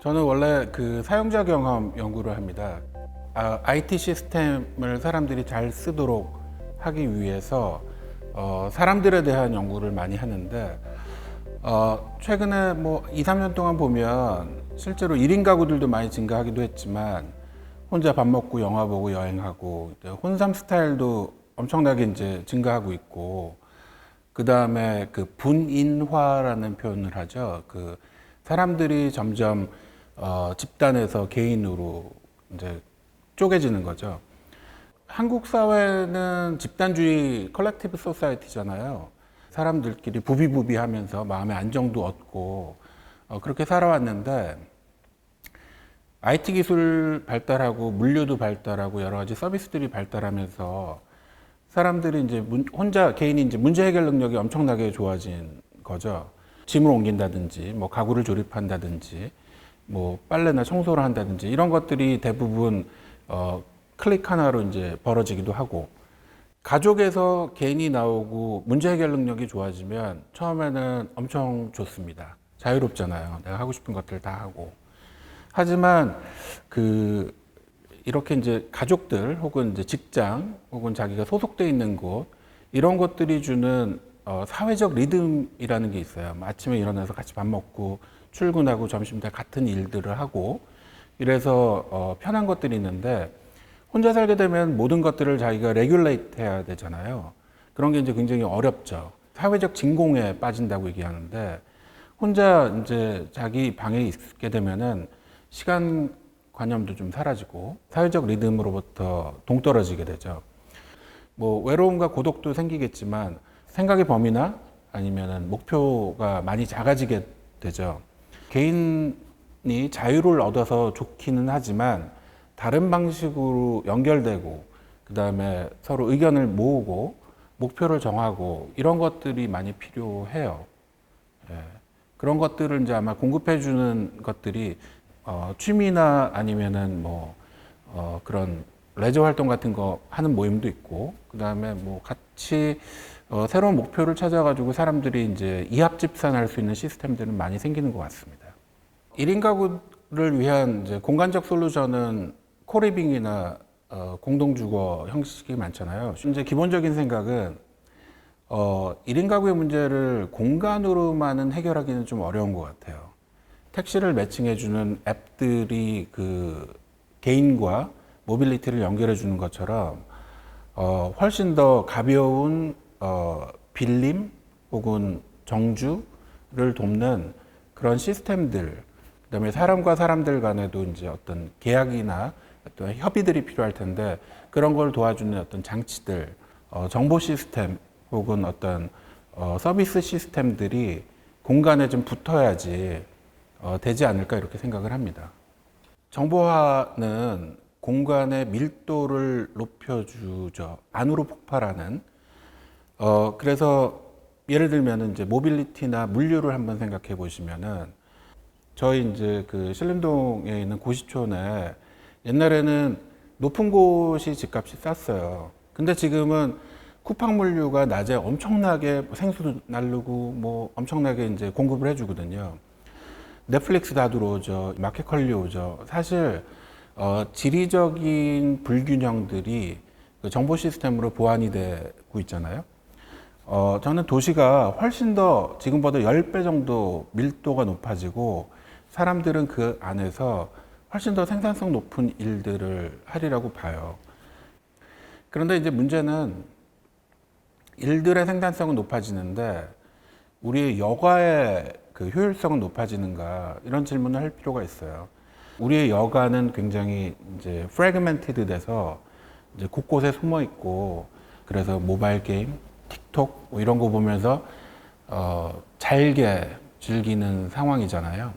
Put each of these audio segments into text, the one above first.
저는 원래 그 사용자 경험 연구를 합니다. IT 시스템을 사람들이 잘 쓰도록 하기 위해서 사람들에 대한 연구를 많이 하는데 최근에 뭐 2, 3년 동안 보면 실제로 1인 가구들도 많이 증가하기도 했지만 혼자 밥 먹고 영화 보고 여행하고 혼삼 스타일도 엄청나게 이제 증가하고 있고, 그 다음에 그 분인화라는 표현을 하죠. 그 사람들이 점점 집단에서 개인으로 이제 쪼개지는 거죠. 한국 사회는 집단주의 컬렉티브 소사이티잖아요. 사람들끼리 부비부비하면서 마음의 안정도 얻고 그렇게 살아왔는데, IT 기술 발달하고 물류도 발달하고 여러 가지 서비스들이 발달하면서 사람들이 이제 혼자 개인이 이제 문제 해결 능력이 엄청나게 좋아진 거죠. 짐을 옮긴다든지, 뭐 가구를 조립한다든지, 뭐 빨래나 청소를 한다든지 이런 것들이 대부분 클릭 하나로 이제 벌어지기도 하고, 가족에서 개인이 나오고 문제 해결 능력이 좋아지면 처음에는 엄청 좋습니다. 자유롭잖아요. 내가 하고 싶은 것들 다 하고. 하지만 이렇게 이제 가족들 혹은 이제 직장 혹은 자기가 소속돼 있는 곳, 이런 것들이 주는 사회적 리듬이라는 게 있어요. 아침에 일어나서 같이 밥 먹고 출근하고 점심 때 같은 일들을 하고 이래서 편한 것들이 있는데, 혼자 살게 되면 모든 것들을 자기가 레귤레이트 해야 되잖아요. 그런 게 이제 굉장히 어렵죠. 사회적 진공에 빠진다고 얘기하는데, 혼자 이제 자기 방에 있게 되면은 시간 관념도 좀 사라지고 사회적 리듬으로부터 동떨어지게 되죠. 뭐 외로움과 고독도 생기겠지만 생각의 범위나 아니면은 목표가 많이 작아지게 되죠. 개인이 자유를 얻어서 좋기는 하지만 다른 방식으로 연결되고, 그 다음에 서로 의견을 모으고 목표를 정하고 이런 것들이 많이 필요해요. 예. 그런 것들을 이제 아마 공급해주는 것들이 취미나 아니면은 뭐 그런 레저 활동 같은 거 하는 모임도 있고, 그 다음에 뭐 같이 새로운 목표를 찾아가지고 사람들이 이제 이합 집산할 수 있는 시스템들은 많이 생기는 것 같습니다. 1인 가구를 위한 이제 공간적 솔루션은 코리빙이나 공동주거 형식이 많잖아요. 이제 기본적인 생각은 1인 가구의 문제를 공간으로만은 해결하기는 좀 어려운 것 같아요. 택시를 매칭해주는 앱들이 그 개인과 모빌리티를 연결해주는 것처럼 훨씬 더 가벼운 빌림 혹은 정주를 돕는 그런 시스템들, 그다음에 사람과 사람들 간에도 이제 어떤 계약이나 어떤 협의들이 필요할 텐데 그런 걸 도와주는 어떤 장치들, 정보 시스템 혹은 어떤 서비스 시스템들이 공간에 좀 붙어야지 되지 않을까 이렇게 생각을 합니다. 정보화는 공간의 밀도를 높여주죠. 안으로 폭발하는. 그래서 예를 들면 이제 모빌리티나 물류를 한번 생각해 보시면은, 저희 이제 그 신림동에 있는 고시촌에 옛날에는 높은 곳이 집값이 쌌어요. 근데 지금은 쿠팡 물류가 낮에 엄청나게 생수도 나르고 뭐 엄청나게 이제 공급을 해주거든요. 넷플릭스 다 들어오죠. 마켓컬리 오죠. 사실 지리적인 불균형들이 그 정보 시스템으로 보완이 되고 있잖아요. 저는 도시가 훨씬 더 지금보다 10배 정도 밀도가 높아지고 사람들은 그 안에서 훨씬 더 생산성 높은 일들을 하리라고 봐요. 그런데 이제 문제는 일들의 생산성은 높아지는데 우리의 여가의 그 효율성은 높아지는가, 이런 질문을 할 필요가 있어요. 우리의 여가는 굉장히 이제 프래그멘티드 돼서 이제 곳곳에 숨어 있고, 그래서 모바일 게임, 틱톡 뭐 이런 거 보면서 잘게 즐기는 상황이잖아요.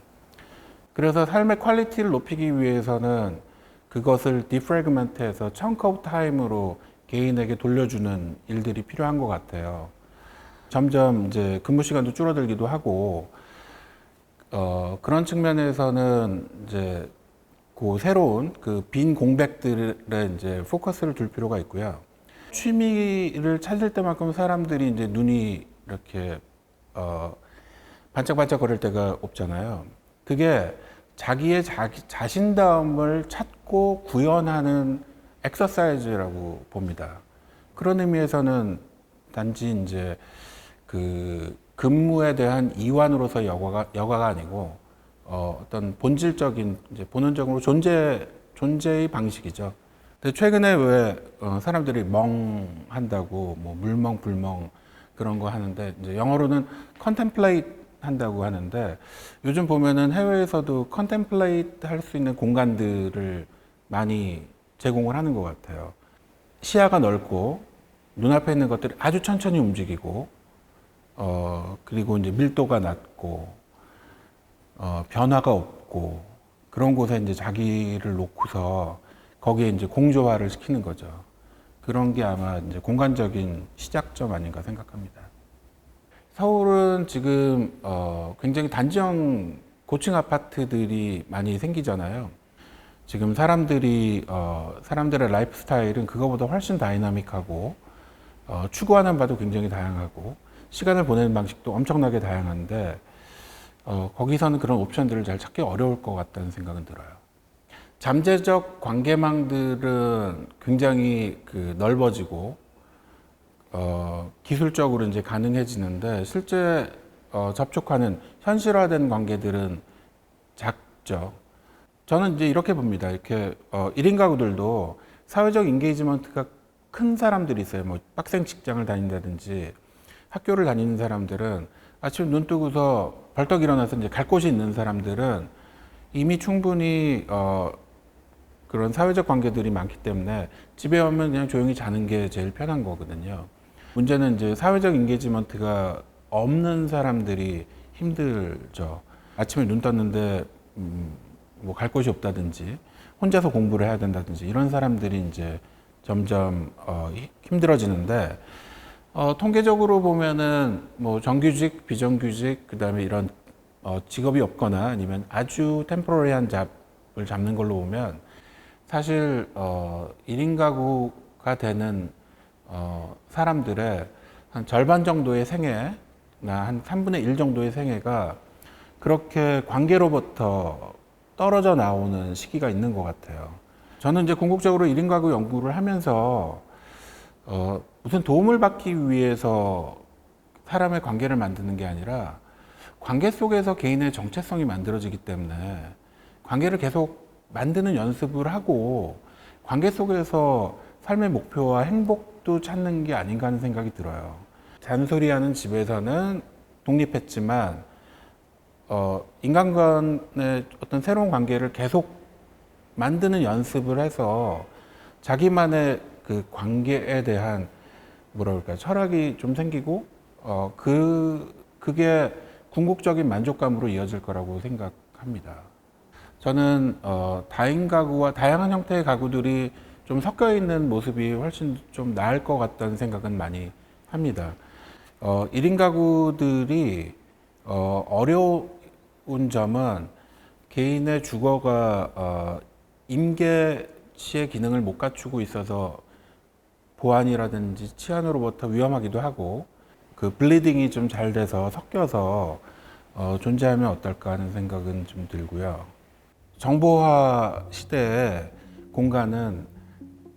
그래서 삶의 퀄리티를 높이기 위해서는 그것을 디프래그먼트해서 청크 오브 타임으로 개인에게 돌려주는 일들이 필요한 것 같아요. 점점 이제 근무 시간도 줄어들기도 하고, 그런 측면에서는 이제 그 새로운 그 빈 공백들에 이제 포커스를 둘 필요가 있고요. 취미를 찾을 때만큼 사람들이 이제 눈이 이렇게 반짝반짝 거릴 때가 없잖아요. 그게 자기의 자신다움을 찾고 구현하는 엑서사이즈라고 봅니다. 그런 의미에서는 단지 이제 그 근무에 대한 이완으로서 여가가 아니고 어떤 본질적인 이제 본원적으로 존재의 방식이죠. 근데 최근에 왜 사람들이 멍한다고 뭐 물멍 불멍 그런 거 하는데 이제 영어로는 contemplate 한다고 하는데 요즘 보면은 해외에서도 contemplate 할 수 있는 공간들을 많이 제공을 하는 것 같아요. 시야가 넓고 눈앞에 있는 것들이 아주 천천히 움직이고 그리고 이제 밀도가 낮고 변화가 없고 그런 곳에 이제 자기를 놓고서 거기에 이제 공조화를 시키는 거죠. 그런 게 아마 이제 공간적인 시작점 아닌가 생각합니다. 서울은 지금 굉장히 단지형 고층 아파트들이 많이 생기잖아요. 지금 사람들의 라이프 스타일은 그거보다 훨씬 다이나믹하고 추구하는 바도 굉장히 다양하고 시간을 보내는 방식도 엄청나게 다양한데 거기서는 그런 옵션들을 잘 찾기 어려울 것 같다는 생각은 들어요. 잠재적 관계망들은 굉장히 넓어지고 기술적으로 이제 가능해지는데 실제 접촉하는 현실화된 관계들은 작죠. 저는 이제 이렇게 봅니다. 이렇게 1인 가구들도 사회적 인게이지먼트가 큰 사람들이 있어요. 뭐 빡센 직장을 다닌다든지 학교를 다니는 사람들은 아침 눈 뜨고서 벌떡 일어나서 이제 갈 곳이 있는 사람들은 이미 충분히 그런 사회적 관계들이 많기 때문에 집에 오면 그냥 조용히 자는 게 제일 편한 거거든요. 문제는 이제 사회적 인게이지먼트가 없는 사람들이 힘들죠. 아침에 눈 떴는데 뭐 갈 곳이 없다든지 혼자서 공부를 해야 된다든지 이런 사람들이 이제 점점 힘들어지는데 통계적으로 보면은 뭐 정규직, 비정규직 그다음에 이런 직업이 없거나 아니면 아주 템포러리한 잡을 잡는 걸로 보면 사실 1인 가구가 되는 사람들의 한 절반 정도의 생애나 한 3분의 1 정도의 생애가 그렇게 관계로부터 떨어져 나오는 시기가 있는 것 같아요. 저는 이제 궁극적으로 1인 가구 연구를 하면서 무슨 도움을 받기 위해서 사람의 관계를 만드는 게 아니라 관계 속에서 개인의 정체성이 만들어지기 때문에 관계를 계속 만드는 연습을 하고 관계 속에서 삶의 목표와 행복도 찾는 게 아닌가 하는 생각이 들어요. 잔소리하는 집에서는 독립했지만 인간간의 어떤 새로운 관계를 계속 만드는 연습을 해서 자기만의 그 관계에 대한 뭐랄까 철학이 좀 생기고 그게 궁극적인 만족감으로 이어질 거라고 생각합니다. 저는 다인 가구와 다양한 형태의 가구들이 좀 섞여 있는 모습이 훨씬 좀 나을 것 같다는 생각은 많이 합니다. 1인 가구들이 어려운 점은 개인의 주거가 임계치의 기능을 못 갖추고 있어서 보안이라든지 치안으로부터 위험하기도 하고 그 블리딩이 좀 잘 돼서 섞여서 존재하면 어떨까 하는 생각은 좀 들고요. 정보화 시대에 공간은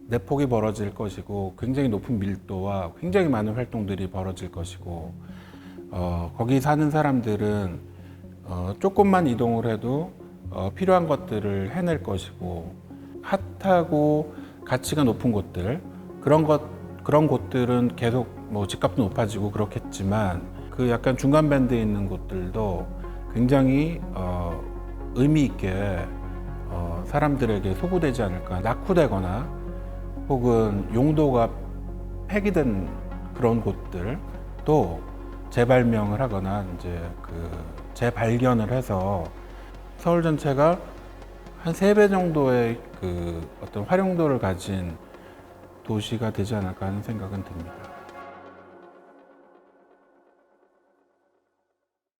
내폭이 벌어질 것이고 굉장히 높은 밀도와 굉장히 많은 활동들이 벌어질 것이고 거기 사는 사람들은 조금만 이동을 해도 필요한 것들을 해낼 것이고 핫하고 가치가 높은 곳들 그런 곳들은 계속 뭐 집값도 높아지고 그렇겠지만 그 약간 중간 밴드에 있는 곳들도 굉장히 의미 있게 사람들에게 소구되지 않을까, 낙후되거나 혹은 용도가 폐기된 그런 곳들도 재발명을 하거나 이제 재발견을 해서 서울 전체가 한 3배 정도의 어떤 활용도를 가진 도시가 되지 않을까 하는 생각은 듭니다.